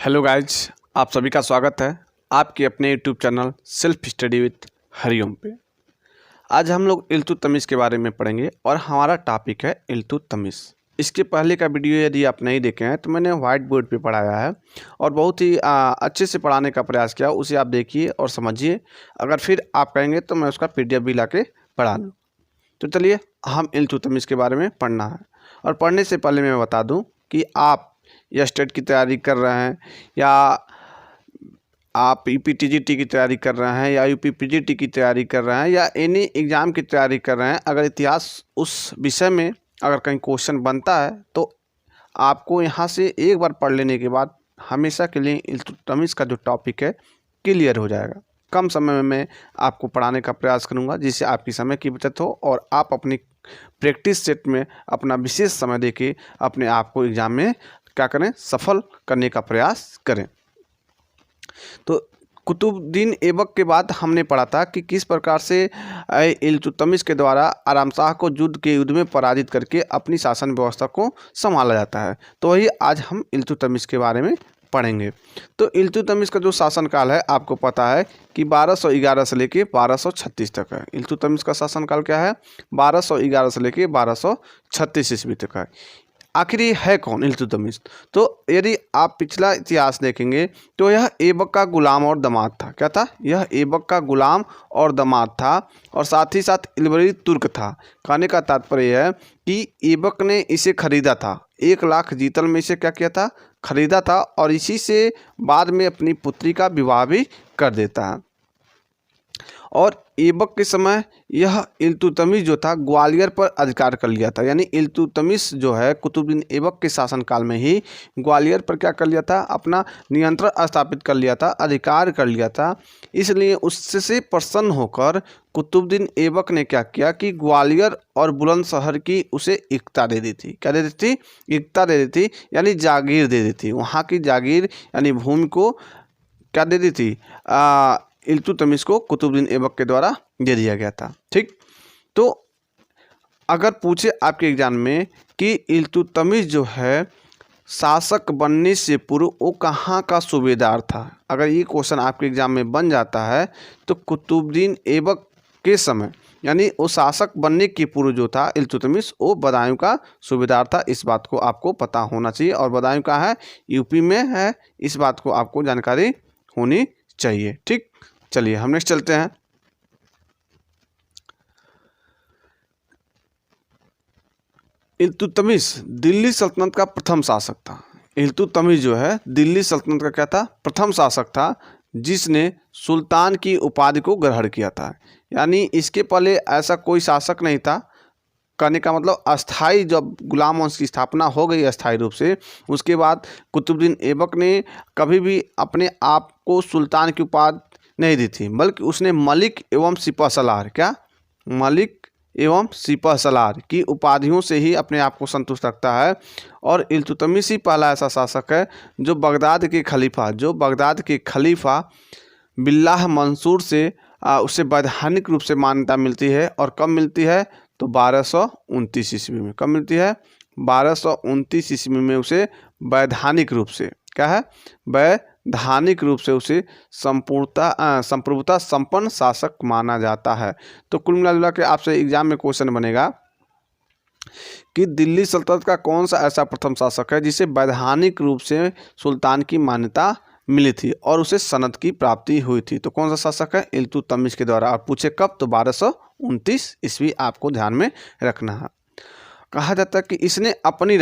Hello guys, आप सभी का स्वागत है आपके अपने YouTube channel self study with Hariom पे। आज हम लोग इल्तुतमिश के बारे में पढ़ेंगे और हमारा टॉपिक है इल्तुतमिश। इसके पहले का वीडियो यदि आप नहीं देखे हैं तो मैंने व्हाइट बोर्ड पे पढ़ाया है और बहुत ही अच्छे से पढ़ाने का प्रयास किया। उसे आप देखिए और समझिए। अगर फिर आप कहेंगे तो मैं उसका PDF भी ला के पढ़ा दूँ। तो चलिए हम इल्तुतमिश के बारे में पढ़ना है। और पढ़ने से पहले मैं बता दूँ कि आप या स्टेट की तैयारी कर रहे हैं या आप UPTGT की तैयारी कर रहे हैं या UPPGT की तैयारी कर रहे हैं या एनी एग्ज़ाम की तैयारी कर रहे हैं, अगर इतिहास उस विषय में अगर कहीं क्वेश्चन बनता है तो आपको यहाँ से एक बार पढ़ लेने के बाद हमेशा के लिए इल्तुतमिश का जो टॉपिक है क्लियर हो जाएगा। कम समय में मैं आपको पढ़ाने का प्रयास करूँगा जिससे आपकी समय की बचत हो और आप अपनी प्रैक्टिस सेट में अपना विशेष समय देके अपने आप को एग्ज़ाम में क्या करें, सफल करने का प्रयास करें। तो कुतुबुद्दीन ऐबक के बाद हमने पढ़ा था कि किस प्रकार से इल्तुतमिश के द्वारा आराम शाह को युद्ध में पराजित करके अपनी शासन व्यवस्था को संभाला जाता है। तो वही आज हम इल्तुतमिश के बारे में पढ़ेंगे। तो इल्तुतमिश का जो शासनकाल है आपको पता है कि 1211 से लेके 1236 तक है। इल्तुतमिश का शासनकाल क्या है? 1211 से लेके 1236 ईस्वी तक है। आखिर ये है कौन इल्तुतमिश? तो यदि आप पिछला इतिहास देखेंगे तो यह ऐबक का गुलाम और दामाद था। क्या था? यह ऐबक का गुलाम और दामाद था और साथ ही साथ इल्बरी तुर्क था। कहने का तात्पर्य है कि ऐबक ने इसे खरीदा था। 1 लाख जीतल में इसे क्या किया था? खरीदा था और इसी से बाद में अपनी पुत्री का विवाह भी कर देता है। और ऐबक के समय यह इल्तुतमिश जो था ग्वालियर पर अधिकार कर लिया था। यानी इल्तुतमिश जो है कुतुबुद्दीन ऐबक के शासनकाल में ही ग्वालियर पर क्या कर लिया था? अपना नियंत्रण स्थापित कर लिया था, अधिकार कर लिया था। इसलिए उससे प्रसन्न होकर कुतुबुद्दीन ऐबक ने क्या किया कि ग्वालियर और बुलंदशहर की उसे एकता दे दी थी। क्या दे दी थी? एकता दे दी थी, यानी जागीर दे दी थी। वहाँ की जागीर यानी भूमि को क्या दे दी थी? इल्तुतमिश को कुतुबुद्दीन ऐबक के द्वारा दे दिया गया था। ठीक, तो अगर पूछे आपके एग्जाम में कि इल्तुतमिश जो है शासक बनने से पूर्व वो कहाँ का सूबेदार था, अगर ये क्वेश्चन आपके एग्जाम में बन जाता है तो कुतुबुद्दीन ऐबक के समय यानी वो शासक बनने के पूर्व जो था इल्तुतमिश वो बदायूं का सूबेदार था। इस बात को आपको पता होना चाहिए। और बदायूं का है? यूपी में है। इस बात को आपको जानकारी होनी चाहिए। ठीक, चलिए हम नेक्स्ट चलते हैं। इल्तुतमिश दिल्ली सल्तनत का प्रथम शासक था। इल्तुतमिश जो है दिल्ली सल्तनत का क्या था? प्रथम शासक था जिसने सुल्तान की उपाधि को ग्रहण किया था। यानी इसके पहले ऐसा कोई शासक नहीं था। कहने का मतलब अस्थाई जब गुलाम वंश की स्थापना हो गई अस्थाई रूप से, उसके बाद कुतुबुद्दीन ऐबक ने कभी भी अपने आप को सुल्तान की उपाधि नहीं दी थी, बल्कि उसने मलिक एवं सिपहसालार, क्या मलिक एवं सिपहसालार की उपाधियों से ही अपने आप को संतुष्ट रखता है। और इल्तुतमिश ही पहला ऐसा शासक है जो बगदाद के खलीफा बिल्लाह मंसूर से उसे वैधानिक रूप से मान्यता मिलती है। और कब मिलती है? तो 1229 ईस्वी में। कब मिलती है? 1229 ईस्वी में उसे वैधानिक रूप से क्या है? वैधानिक रूप से उसे संप्रभुता संपन्न शासक माना जाता है। तो कुल मिला के आपसे एग्जाम में क्वेश्चन बनेगा कि दिल्ली सल्तनत का कौन सा ऐसा प्रथम शासक है जिसे वैधानिक रूप से सुल्तान की मान्यता मिली थी और उसे सनद की प्राप्ति हुई थी। तो कौन सा शासक है? इल्तुतमिश के द्वारा। और पूछे कब? तो 1229 ईस्वी आपको ध्यान में रखना है। कहा जाता है कि इसने अपनी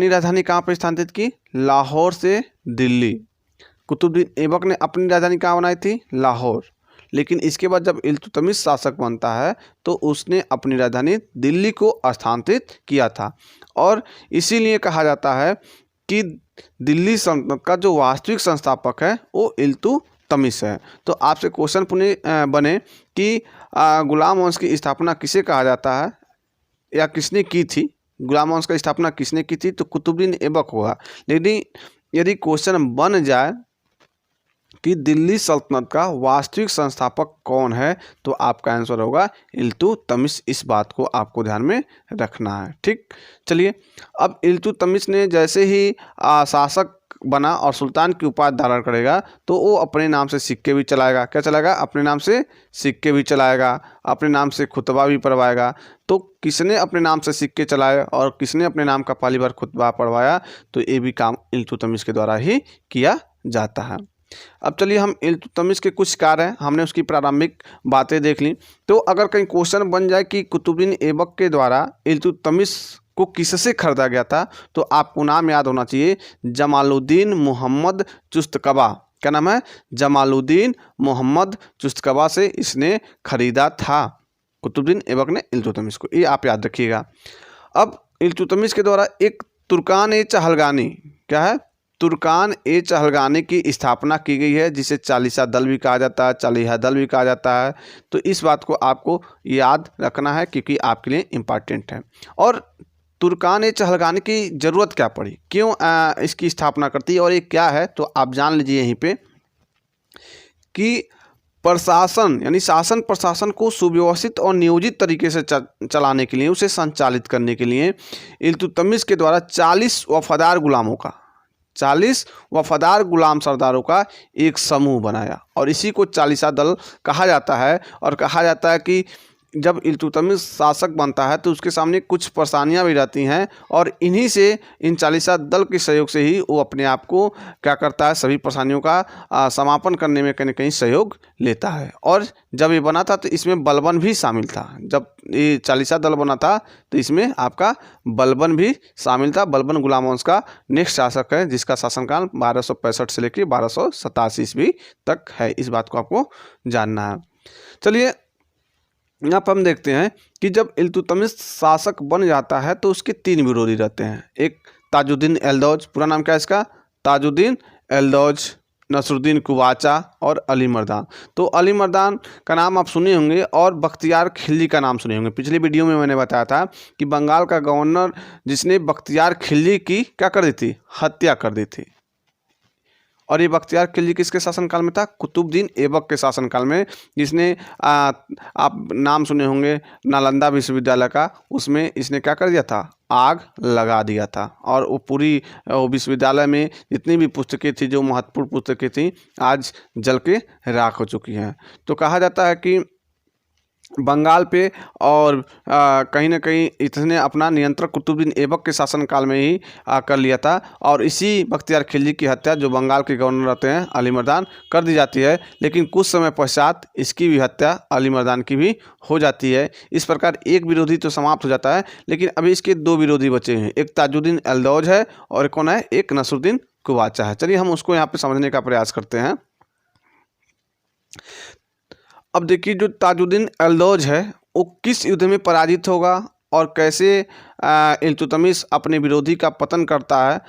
राजधानी कहाँ पर स्थानांतरित की? लाहौर से दिल्ली। कुतुबुद्दीन ऐबक ने अपनी राजधानी कहाँ बनाई थी? लाहौर। लेकिन इसके बाद जब इल्तुतमिश शासक बनता है तो उसने अपनी राजधानी दिल्ली को स्थानांतरित किया था। और इसीलिए कहा जाता है कि दिल्ली सल्तनत का जो वास्तविक संस्थापक है वो इल्तुतमिश है। तो आपसे क्वेश्चन बने कि गुलाम वंश की स्थापना किसे कहा जाता है या किसने की थी? गुलाम वंश की स्थापना किसने की थी? तो कुतुबुद्दीन ऐबक होगा। लेकिन यदि क्वेश्चन बन जाए कि दिल्ली सल्तनत का वास्तविक संस्थापक कौन है तो आपका आंसर होगा इल्तुतमिश। इस बात को आपको ध्यान में रखना है। ठीक, चलिए अब इल्तुतमिश ने जैसे ही शासक बना और सुल्तान की उपाधि धारण करेगा तो वो अपने नाम से सिक्के भी चलाएगा। क्या चलाएगा? अपने नाम से सिक्के भी चलाएगा, अपने नाम से खुतबा भी पढ़वाएगा। तो किसने अपने नाम से सिक्के चलाए और किसने अपने नाम का पहली बार खुतबा पढ़वाया? तो ये भी काम इल्तुतमिश के द्वारा ही किया जाता है। अब चलिए हम इल्तुतमिश के कुछ कार्य हैं, हमने उसकी प्रारंभिक बातें देख ली। तो अगर कहीं क्वेश्चन बन जाए कि कुतुबुद्दीन ऐबक के द्वारा इल्तुतमिश को किससे खरीदा गया था, तो आपको नाम याद होना चाहिए, जमालुद्दीन मोहम्मद चुस्तकबा। क्या नाम है? जमालुद्दीन मोहम्मद चुस्तकबा से इसने खरीदा था कुतुबुद्दीन ऐबक ने इल्तुतमिश को, ये आप याद रखिएगा। अब इल्तुतमिश के द्वारा एक तुर्कान-ए-चहलगानी, क्या है? तुर्कान-ए-चहलगानी की स्थापना की गई है, जिसे चालीसा दल भी कहा जाता है, चालीहा दल भी कहा जाता है। तो इस बात को आपको याद रखना है क्योंकि आपके लिए इम्पॉर्टेंट है। और तुर्कान-ए-चहलगानी की ज़रूरत क्या पड़ी, क्यों इसकी स्थापना करती है और ये क्या है, तो आप जान लीजिए यहीं पे कि प्रशासन यानी शासन प्रशासन को सुव्यवस्थित और नियोजित तरीके से चलाने के लिए, उसे संचालित करने के लिए इल्तुतमिश के द्वारा 40 वफादार गुलामों का 40 वफादार गुलाम सरदारों का एक समूह बनाया और इसी को चालीसा दल कहा जाता है। और कहा जाता है कि जब इल्तुतमिश शासक बनता है तो उसके सामने कुछ परेशानियां भी रहती हैं और इन्हीं से, इन चालीसा दल के सहयोग से ही वो अपने आप को क्या करता है, सभी परेशानियों का समापन करने में कहीं न कहीं सहयोग लेता है। और जब ये बना था तो इसमें बलबन भी शामिल था। जब ये चालीसा दल बना था तो इसमें आपका बलबन भी शामिल था। बलबन गुलाम वंश का नेक्स्ट शासक है, जिसका शासनकाल 1265 से लेकर 1287 ईस्वी तक है। इस बात को आपको जानना है। चलिए यहाँ पर हम देखते हैं कि जब इल्तुतमिश शासक बन जाता है तो उसके 3 विरोधी रहते हैं। एक ताजुद्दीन एल्दौज, पूरा नाम क्या है इसका? ताजुद्दीन एल्दौज, नसरुद्दीन कुवाचा और अली मर्दान। तो अली मर्दान का नाम आप सुने होंगे और बख्तियार खिलजी का नाम सुने होंगे। पिछली वीडियो में मैंने बताया था कि बंगाल का गवर्नर जिसने बख्तियार खिलजी की क्या कर दी थी? हत्या कर दी थी। और ये बख्तियार खिलजी किसके शासनकाल में था? कुतुबुद्दीन ऐबक के शासनकाल में, जिसने आप नाम सुने होंगे नालंदा विश्वविद्यालय का, उसमें इसने क्या कर दिया था? आग लगा दिया था। और वो पूरी विश्वविद्यालय में जितनी भी पुस्तकें थी, जो महत्वपूर्ण पुस्तकें थी, आज जल के राख हो चुकी हैं। तो कहा जाता है कि बंगाल पे और कहीं ना कहीं इसने अपना नियंत्रण कुतुबुद्दीन ऐबक के शासनकाल में ही कर लिया था। और इसी बख्तियार खिलजी की हत्या, जो बंगाल के गवर्नर रहते हैं अली मर्दान, कर दी जाती है। लेकिन कुछ समय पश्चात इसकी भी हत्या अली मर्दान की भी हो जाती है। इस प्रकार एक विरोधी तो समाप्त हो जाता है, लेकिन अभी इसके 2 विरोधी बचे हैं। एक ताजुद्दीन एल्दौज है और कौन है? एक नसरुद्दीन कुवाचा है। चलिए हम उसको यहाँ पे समझने का प्रयास करते हैं। अब देखिए, जो ताजुद्दीन एल्दौज है वो किस युद्ध में पराजित होगा और कैसे इल्तुतमिश अपने विरोधी का पतन करता है,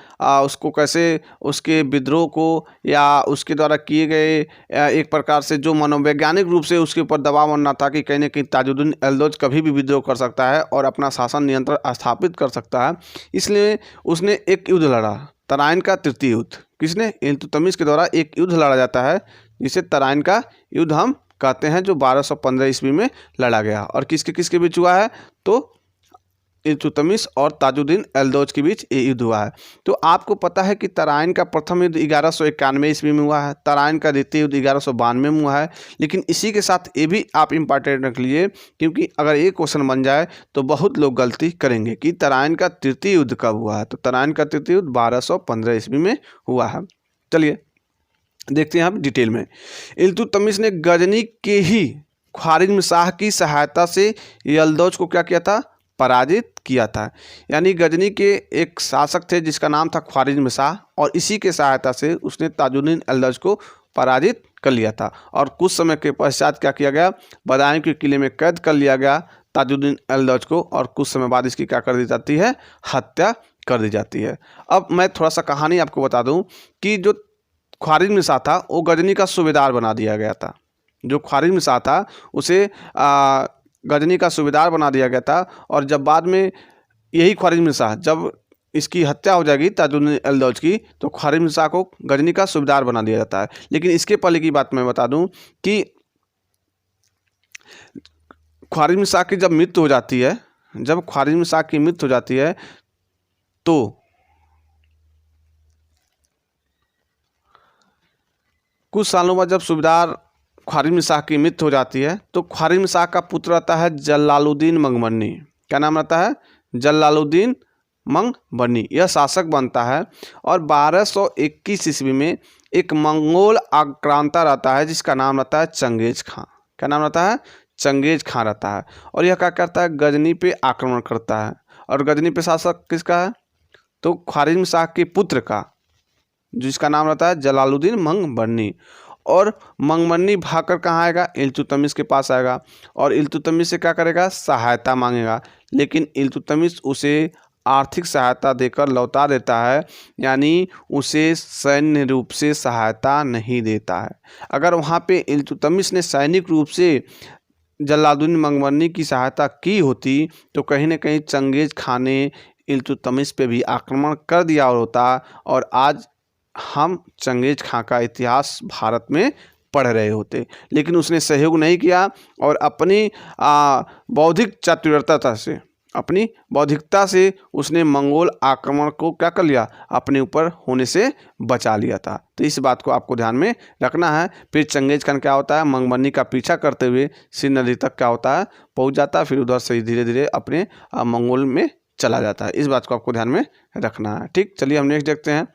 उसको कैसे, उसके विद्रोह को या उसके द्वारा किए गए एक प्रकार से जो मनोवैज्ञानिक रूप से उसके ऊपर दबाव बनना था कि कहीं ना कहीं ताजुद्दीन एल्दौज कभी भी विद्रोह कर सकता है और अपना शासन नियंत्रण स्थापित कर सकता है। इसलिए उसने एक युद्ध लड़ा, तराइन का तृतीय युद्ध। किसने? इल्तुतमिश के द्वारा एक युद्ध लड़ा जाता है जिसे तराइन का युद्ध हम कहते हैं, जो 1215 ईस्वी में लड़ा गया। और किसके किसके बीच हुआ है? तो इल्तुतमिश और ताजुद्दीन एल्दौज के बीच ये युद्ध हुआ है। तो आपको पता है कि तराइन का प्रथम युद्ध 1191 ईस्वी में हुआ है, तराइन का द्वितीय युद्ध 1192 में हुआ है। लेकिन इसी के साथ ये भी आप इम्पॉर्टेंट रख लीजिए, क्योंकि अगर ये क्वेश्चन बन जाए तो बहुत लोग गलती करेंगे कि तराइन का तृतीय युद्ध कब हुआ है। तो तराइन का तृतीय युद्ध 1215 ईस्वी में हुआ है। चलिए देखते हैं आप डिटेल में। इल्तुतमिश ने गजनी के ही ख्वारिज़्म शाह की सहायता से एल्दौज को क्या किया था? पराजित किया था। यानी गजनी के एक शासक थे जिसका नाम था ख्वारिज़्म शाह, और इसी के सहायता से उसने ताजुद्दीन एल्दौज को पराजित कर लिया था। और कुछ समय के पश्चात क्या किया गया? बदायूं के किले में कैद कर लिया गया ताजुद्दीन एल्दौज को, और कुछ समय बाद इसकी क्या कर दी जाती है? हत्या कर दी जाती है। अब मैं थोड़ा सा कहानी आपको बता दूं कि जो ख्वारिज़्म शाह था वो गजनी का सूबेदार बना दिया गया था। जो ख्वारिज़्म शाह था उसे गजनी का सूबेदार बना दिया गया था। और जब बाद में यही ख्वारिज़्म शाह, जब इसकी हत्या हो जाएगी ताजुद्दीन एल्दौज की, तो ख्वारिज़्म शाह को गजनी का सूबेदार बना दिया जाता है। लेकिन इसके पहले की बात मैं बता दूं कि ख्वारिज़्म शाह की जब मृत्यु हो जाती है, जब ख्वारिज़्म शाह की मृत्यु हो जाती है तो कुछ सालों बाद जब सूबेदार ख्वारिज़म शाह की मृत्यु हो जाती है तो ख्वारिज़म शाह का पुत्र रहता है जलालुद्दीन मंगमर्नी। क्या नाम रहता है? जलालुद्दीन मंगमर्नी। यह शासक बनता है और 1221 ईस्वी में एक मंगोल आक्रांता रहता है जिसका नाम रहता है चंगेज खां। क्या नाम रहता है? चंगेज खां रहता है। और यह क्या करता है? गजनी पे आक्रमण करता है। और गजनी पे शासक किसका है? तो ख्वारिज़म शाह के पुत्र का, जिसका नाम रहता है जलालुद्दीन मंगमर्नी। और मंगमर्नी भागकर कहाँ आएगा? इल्तुतमिश के पास आएगा और इल्तुतमिश से क्या करेगा? सहायता मांगेगा। लेकिन इल्तुतमिश उसे आर्थिक सहायता देकर लौटा देता है, यानी उसे सैन्य रूप से सहायता नहीं देता है। अगर वहाँ पे इल्तुतमिश ने सैनिक रूप से जलालुद्दीन मंगमर्नी की सहायता की होती तो कहीं न कहीं चंगेज खां ने इल्तुतमिश पे भी आक्रमण कर दिया होता और आज हम चंगेज खां का इतिहास भारत में पढ़ रहे होते। लेकिन उसने सहयोग नहीं किया और अपनी बौद्धिक चातुर्यता से, अपनी बौद्धिकता से उसने मंगोल आक्रमण को क्या कर लिया? अपने ऊपर होने से बचा लिया था। तो इस बात को आपको ध्यान में रखना है। फिर चंगेज खान क्या होता है? मंगमर्नी का पीछा करते हुए सिंध नदी तक क्या होता है? पहुंच जाता है। फिर उधर से धीरे धीरे अपने मंगोल में चला जाता है। इस बात को आपको ध्यान में रखना है। ठीक, चलिए हम नेक्स्ट देखते हैं।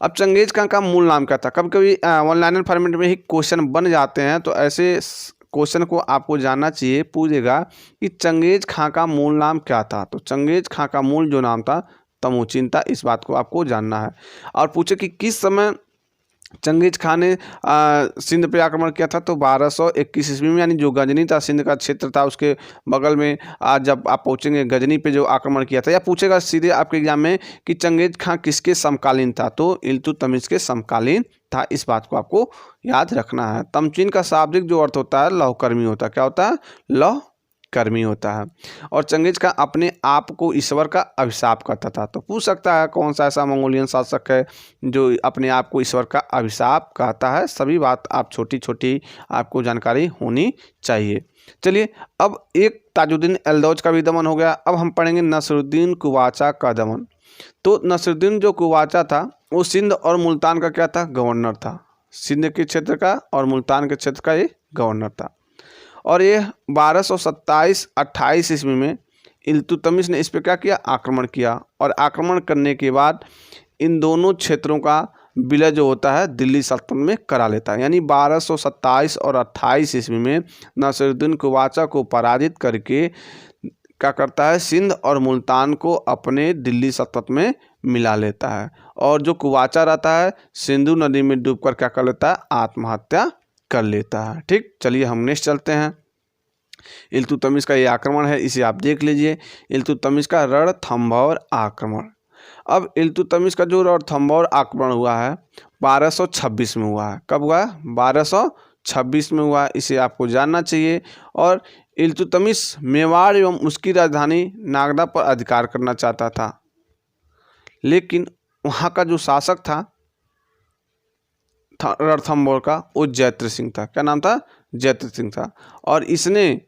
अब चंगेज खां का मूल नाम क्या था? कभी कभी वन लाइनर फॉर्मेट में ही क्वेश्चन बन जाते हैं, तो ऐसे क्वेश्चन को आपको जानना चाहिए। पूछेगा कि चंगेज खां का मूल नाम क्या था? तो चंगेज खां का मूल जो नाम था तमुचिन था। इस बात को आपको जानना है। और पूछे कि किस समय चंगेज खां ने सिंध पे आक्रमण किया था? तो 1221 ईस्वी में, यानी जो गजनी था, सिंध का क्षेत्र था, उसके बगल में जब आप पहुँचेंगे गजनी पे जो आक्रमण किया था। या पूछेगा सीधे आपके एग्जाम में कि चंगेज खां किसके समकालीन था? तो इल्तुतमिश के समकालीन था। इस बात को आपको याद रखना है। तमचीन का शाब्दिक जो अर्थ होता है लौहकर्मी होता है। क्या होता है? लौहकर्मी होता है। और चंगेज खां अपने आप को ईश्वर का अभिशाप करता था। तो पूछ सकता है कौन सा ऐसा मंगोलियन शासक है जो अपने आप को ईश्वर का अभिशाप कहता है? सभी बात आप छोटी छोटी आपको जानकारी होनी चाहिए। चलिए, अब एक ताजुद्दीन एल्दौज का भी दमन हो गया। अब हम पढ़ेंगे नसरुद्दीन कुवाचा का दमन। तो नसरुद्दीन जो कुवाचा था वो सिंध और मुल्तान का क्या था? गवर्नर था। सिंध के क्षेत्र का और मुल्तान के क्षेत्र का ये गवर्नर था। और ये 1227-28 ईस्वी में इल्तुतमिश ने इस पर क्या किया? आक्रमण किया। और आक्रमण करने के बाद इन दोनों क्षेत्रों का विलय जो होता है दिल्ली सल्तनत में करा लेता है। यानी 1227 और 28 ईस्वी में नसरुद्दीन कुवाचा को पराजित करके क्या करता है? सिंध और मुल्तान को अपने दिल्ली सल्तनत में मिला लेता है। और जो कुवाचा रहता है सिंधु नदी में डूबकर क्या कर लेता है? आत्महत्या कर लेता है। ठीक, चलिए हम नेक्स्ट चलते हैं। इल्तुतमिश का ये आक्रमण है, इसे आप देख लीजिए। इल्तुतमिश का रणथंभौर आक्रमण। अब इल्तुतमिश का जो रणथंभौर आक्रमण हुआ है 1226 में हुआ है। कब हुआ है? 1226 में हुआ। इसे आपको जानना चाहिए। और इल्तुतमिश मेवाड़ एवं उसकी राजधानी नागदा पर अधिकार करना चाहता था, लेकिन वहाँ का जो शासक था रणथंभौर का वो जयद्रथ सिंह था। क्या नाम था? जयद्रथ सिंह था। और इसने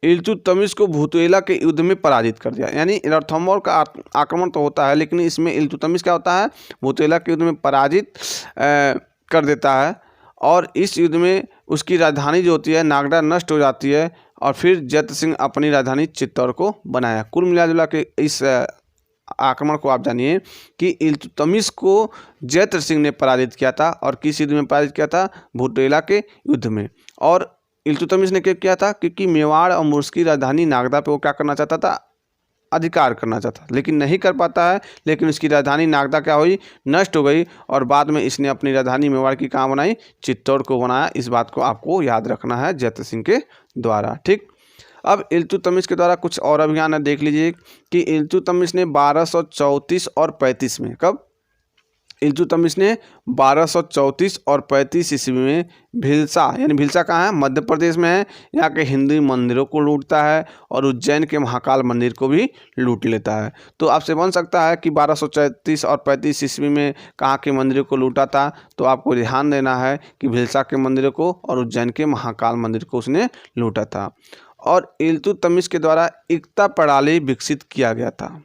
इल्तुतमिश को भूतवेला के युद्ध में पराजित कर दिया। यानी रणथंभौर का आक्रमण तो होता है, लेकिन इसमें इल्तुतमिश क्या होता है? भूतवेला के युद्ध में पराजित कर देता है। और इस युद्ध में उसकी राजधानी जो होती है नागदा नष्ट हो जाती है। और फिर जयद्रथ सिंह अपनी राजधानी चित्तौड़ को बनाया। कुल मिला के इस आक्रमण को आप जानिए कि इल्तुतमिश को जयद्रथ सिंह ने पराजित किया था। और किस युद्ध में पराजित किया था? भूतवेला के युद्ध में। और इल्तुतमिश ने क्या किया था? क्योंकि मेवाड़ और उसकी राजधानी नागदा पे वो क्या करना चाहता था? अधिकार करना चाहता, लेकिन नहीं कर पाता है। लेकिन उसकी राजधानी नागदा क्या हुई? नष्ट हो गई। और बाद में इसने अपनी राजधानी मेवाड़ की कहाँ बनाई? चित्तौड़ को बनाया। इस बात को आपको याद रखना है जयद्रथ सिंह के द्वारा। ठीक, अब इल्तुतमिश के द्वारा कुछ और अभियान है, देख लीजिए कि इल्तुतमिश ने 1234 और 35 में, कब? इल्तुतमिश ने 1234 और 35 ईस्वी में भिलसा, यानी भिलसा कहाँ है? मध्य प्रदेश में है। यहाँ के हिंदू मंदिरों को लूटता है और उज्जैन के महाकाल मंदिर को भी लूट लेता है। तो आपसे बन सकता है कि 1234 और 35 ईस्वी में कहाँ के मंदिरों को लूटा था? तो आपको ध्यान देना है कि भिलसा के मंदिरों को और उज्जैन के महाकाल मंदिर को उसने लूटा था। और इल्तुतमिश के द्वारा एकता प्रणाली विकसित किया गया था।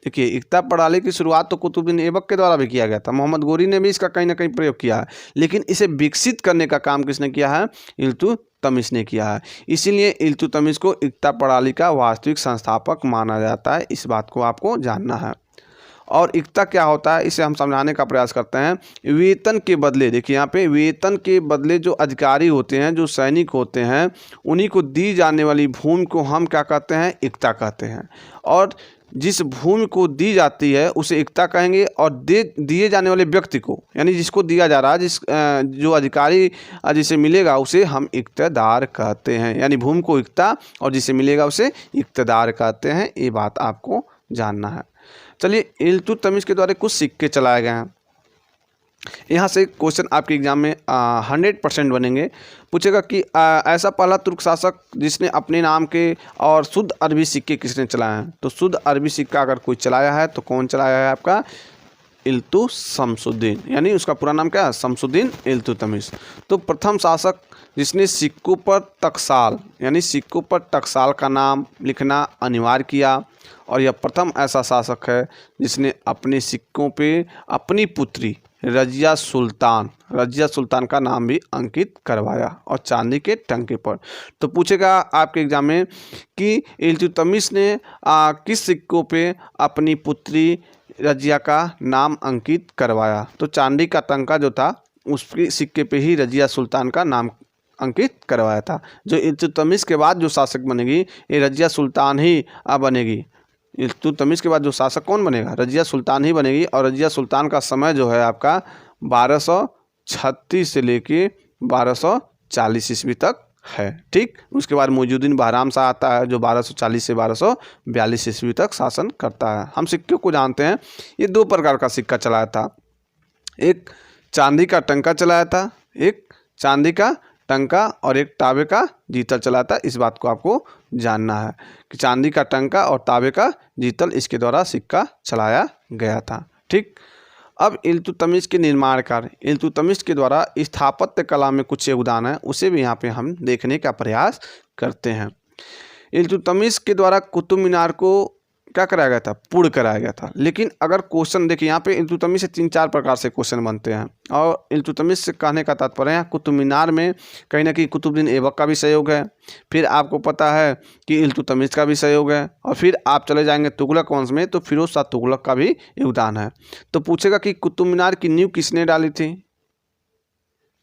देखिए, इक्ता प्रणाली की शुरुआत तो कुतुबुद्दीन ऐबक के द्वारा भी किया गया था, मोहम्मद गोरी ने भी इसका कहीं ना कहीं प्रयोग किया है, लेकिन इसे विकसित करने का काम किसने किया है? इल्तुतमिश ने किया है। इसीलिए इल्तुतमिश को इक्ता प्रणाली का वास्तविक संस्थापक माना जाता है। इस बात को आपको जानना है। और इक्ता क्या होता है, इसे हम समझाने का प्रयास करते हैं। वेतन के बदले, देखिए यहाँ पे वेतन के बदले जो अधिकारी होते हैं, जो सैनिक होते हैं, उन्हीं को दी जाने वाली भूमि को हम क्या कहते हैं? इक्ता कहते हैं। और जिस भूमि को दी जाती है उसे इक्ता कहेंगे, और दिए जाने वाले व्यक्ति को, यानी जिसको दिया जा रहा है, जो अधिकारी जिसे मिलेगा उसे हम इक्तेदार कहते हैं। यानी भूमि को इक्ता और जिसे मिलेगा उसे इक्तेदार कहते हैं। ये बात आपको जानना है। चलिए, इल्तुतमिश के द्वारा कुछ सिक्के चलाए गए हैं। यहाँ से क्वेश्चन आपके एग्जाम में 100% बनेंगे। पूछेगा कि ऐसा पहला तुर्क शासक जिसने अपने नाम के और शुद्ध अरबी सिक्के किसने चलाए हैं? तो शुद्ध अरबी सिक्का अगर कोई चलाया है तो कौन चलाया है? आपका इल्तुशमसुद्दीन, यानी उसका पूरा नाम क्या है? शमसुद्दीन इल्तुतमिश। तो प्रथम शासक जिसने सिक्कों पर टकसाल, यानी सिक्कों पर टकसाल का नाम लिखना अनिवार्य किया, और यह प्रथम ऐसा शासक है जिसने अपने सिक्कों पे अपनी पुत्री रजिया सुल्तान का नाम भी अंकित करवाया, और चांदी के टंके पर। तो पूछेगा आपके एग्जाम में कि इल्तुतमिश ने किस सिक्कों पे अपनी पुत्री रजिया का नाम अंकित करवाया? तो चांदी का टंका जो था उसके सिक्के पे ही रजिया सुल्तान का नाम अंकित करवाया था। जो इल्तुतमिश के बाद जो शासक बनेगी, ये रजिया सुल्तान ही बनेगी। इल्तुतमिश के बाद जो शासक कौन बनेगा? रजिया सुल्तान ही बनेगी। और रजिया सुल्तान का समय जो है आपका 1236 से लेके 1240 ईस्वी तक है। ठीक, उसके बाद मुइजुद्दीन बहराम शाह आता है जो 1240 से 1242 ईस्वी तक शासन करता है। हम सिक्कों को जानते हैं, ये दो प्रकार का सिक्का चलाया था। एक चांदी का टंका चलाया था, एक चांदी का टंका और एक तांबे का जीतल चला था। इस बात को आपको जानना है कि चांदी का टंका और तांबे का जीतल, इसके द्वारा सिक्का चलाया गया था। ठीक, अब इल्तुतमिश के निर्माण कार्य, इल्तुतमिश के द्वारा स्थापत्य कला में कुछ योगदान है, उसे भी यहाँ पे हम देखने का प्रयास करते हैं। इल्तुतमिश के द्वारा कुतुब मीनार को क्या कराया गया था? पूर्ण कराया गया था। लेकिन अगर क्वेश्चन देखिए, यहाँ पे इल्तुतमिश से 3-4 प्रकार से क्वेश्चन बनते हैं, और इल्तुतमिश से कहने का तात्पर्य है कुतुब मीनार में कहीं ना कहीं कुतुबुद्दीन ऐबक का भी सहयोग है, फिर आपको पता है कि इल्तुतमिश का भी सहयोग है, और फिर आप चले जाएंगे तुगलक वंश में तो फिरोज शाह तुगलक का भी योगदान है। तो पूछेगा कि कुतुब मीनार की नींव किसने डाली थी?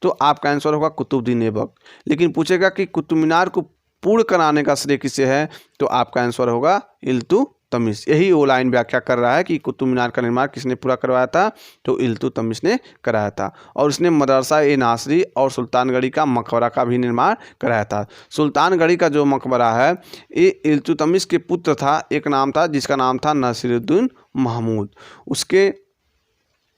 तो आपका आंसर होगा कुतुबुद्दीन ऐबक। लेकिन पूछेगा कि कुतुब मीनार को पूर्ण कराने का श्रेय किसे है? तो आपका आंसर होगा इल्तुतमिश। यही वो लाइन व्याख्या कर रहा है कि कुतुब मीनार का निर्माण किसने पूरा करवाया था? तो इल्तुतमिश ने कराया था। और उसने मदरसा ए नासरी और सुल्तानगढ़ी का मकबरा का भी निर्माण कराया था। सुल्तानगढ़ी का जो मकबरा है ये इल्तुतमिश के पुत्र था, एक नाम था जिसका नाम था नसीरुद्दीन महमूद, उसके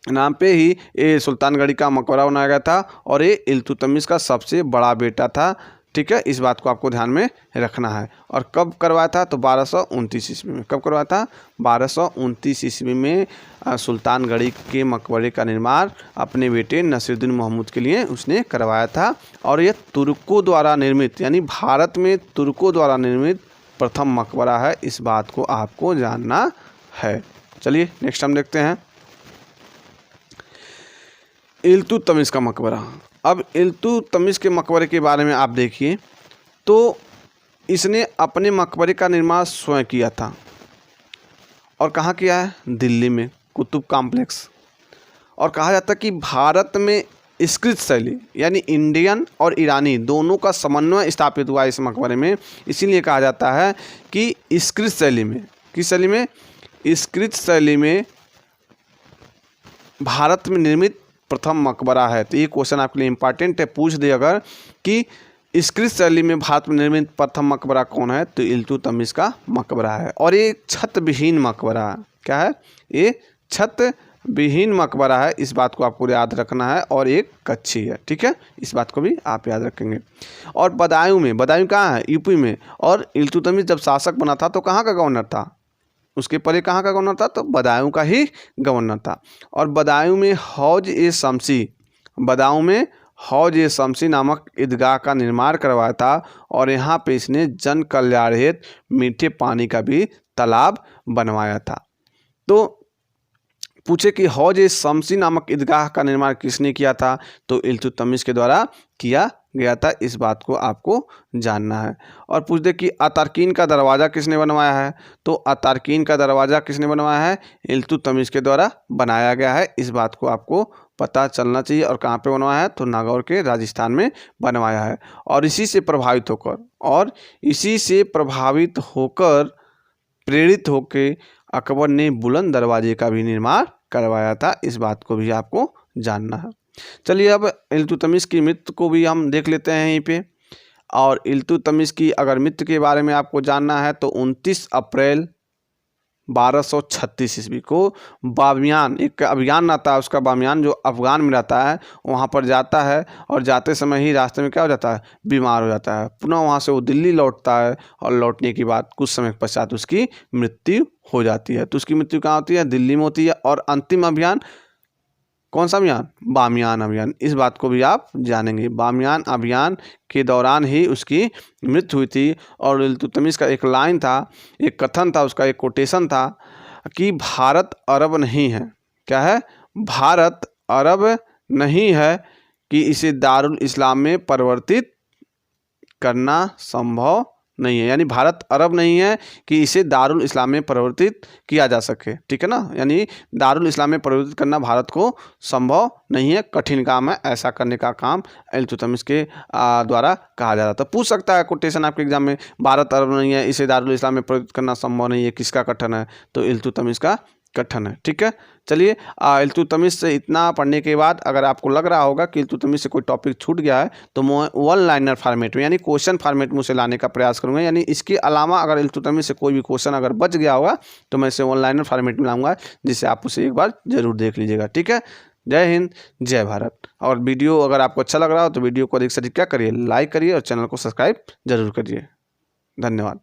नाम पे ही ये सुल्तानगढ़ी का मकबरा बनाया गया था, और ये इल्तुतमिश का सबसे बड़ा बेटा था। ठीक है, इस बात को आपको ध्यान में रखना है। और कब करवाया था? तो 1229 ईस्वी में। कब करवाया था? 1229 ईस्वी में सुल्तानगढ़ी के मकबरे का निर्माण अपने बेटे नसीरुद्दीन महमूद के लिए उसने करवाया था। और यह तुर्कों द्वारा निर्मित, यानी भारत में तुर्कों द्वारा निर्मित प्रथम मकबरा है। इस बात को आपको जानना है। चलिए नेक्स्ट हम देखते हैं इल्तुतमिश का मकबरा। अब इल्तुतमिश के मकबरे के बारे में आप देखिए, तो इसने अपने मकबरे का निर्माण स्वयं किया था। और कहाँ किया है? दिल्ली में कुतुब कॉम्प्लेक्स। और कहा जाता है कि भारत में स्कृत शैली, यानी इंडियन और ईरानी दोनों का समन्वय स्थापित हुआ इस मकबरे में। इसीलिए कहा जाता है कि स्कृत शैली में, किस शैली में? स्कृत शैली में भारत में निर्मित प्रथम मकबरा है। तो ये क्वेश्चन आपके लिए इंपॉर्टेंट है, पूछ दे अगर कि स्कृत शैली में भारत में निर्मित प्रथम मकबरा कौन है? तो इल्तुतमिश का मकबरा है। और ये छत विहीन मकबरा है। क्या है? ये छत विहीन मकबरा है। इस बात को आपको याद रखना है। और एक कच्ची है। ठीक है, इस बात को भी आप याद रखेंगे। और बदायूं में, बदायूं कहाँ है? यूपी में। और इल्तुतमिश जब शासक बना था तो कहाँ का गवर्नर था? उसके पहले कहाँ का गवर्नर था? तो बदायूं का ही गवर्नर था। और बदायूं में हौज ए शमसी नामक ईदगाह का निर्माण करवाया था। और यहाँ पे इसने जन कल्याण हेतु मीठे पानी का भी तालाब बनवाया था। तो पूछे कि हौज ए शमसी नामक ईदगाह का निर्माण किसने किया था, तो इल्तुतमिश के द्वारा किया गया था। इस बात को आपको जानना है। और पूछ दे कि अतार्किन का दरवाज़ा किसने बनवाया है, तो अतार्किन का दरवाज़ा किसने बनवाया है, इल्तुतमिश के द्वारा बनाया गया है। इस बात को आपको पता चलना चाहिए। और कहाँ पे बनवाया है, तो नागौर के राजस्थान में बनवाया है। और इसी से प्रभावित होकर प्रेरित होकर अकबर ने बुलंद दरवाजे का भी निर्माण करवाया था। इस बात को भी आपको जानना है। चलिए अब इल्तुतमिश की मृत्यु को भी हम देख लेते हैं यहीं पे। और इल्तुतमिश की अगर मृत्यु के बारे में आपको जानना है तो 29 अप्रैल 1236 ईस्वी को बामियान, एक अभियान आता है उसका, बामियान जो अफगान में रहता है, वहाँ पर जाता है। और जाते समय ही रास्ते में क्या हो जाता है, बीमार हो जाता है। पुनः वहाँ से वो दिल्ली लौटता है और लौटने के बाद कुछ समय पश्चात उसकी मृत्यु हो जाती है। तो उसकी मृत्यु कहाँ होती है, दिल्ली में होती है। और अंतिम अभियान कौन सा अभियान, बामियान अभियान। इस बात को भी आप जानेंगे। बामियान अभियान के दौरान ही उसकी मृत्यु हुई थी। और इल्तुतमिश का एक लाइन था, एक कथन था, उसका एक कोटेशन था कि भारत अरब नहीं है, क्या है, भारत अरब नहीं है कि इसे दारुल इस्लाम में परिवर्तित करना संभव नहीं है। यानी भारत अरब नहीं है कि इसे दारुल इस्लाम में परिवर्तित किया जा सके, ठीक है ना। यानी दारुल इस्लाम में परिवर्तित करना भारत को संभव नहीं है, कठिन काम है। ऐसा करने का काम इल्तुतमिश के द्वारा कहा जा रहा था। पूछ सकता है कोटेशन आपके एग्जाम में, भारत अरब नहीं है, इसे दारुल इस्लाम में परिवर्तित करना संभव नहीं है, किसका कथन है, तो इल्तुतमिश का कथन है, ठीक है। चलिए इल्तुतमिश से इतना पढ़ने के बाद अगर आपको लग रहा होगा कि इल्तुतमिश से कोई टॉपिक छूट गया है, तो मैं वन लाइनर फॉर्मेट में यानी क्वेश्चन फॉर्मेट में उसे लाने का प्रयास करूंगा। यानी इसके अलावा अगर इल्तुतमिश से कोई भी क्वेश्चन अगर बच गया होगा तो मैं इसे वन लाइनर फॉर्मेट में लाऊंगा, जिससे आप उसे एक बार जरूर देख लीजिएगा, ठीक है। जय हिंद, जय भारत। और वीडियो अगर आपको अच्छा लग रहा हो तो वीडियो को अधिक से अधिक क्या करिए, लाइक करिए और चैनल को सब्सक्राइब जरूर करिए। धन्यवाद।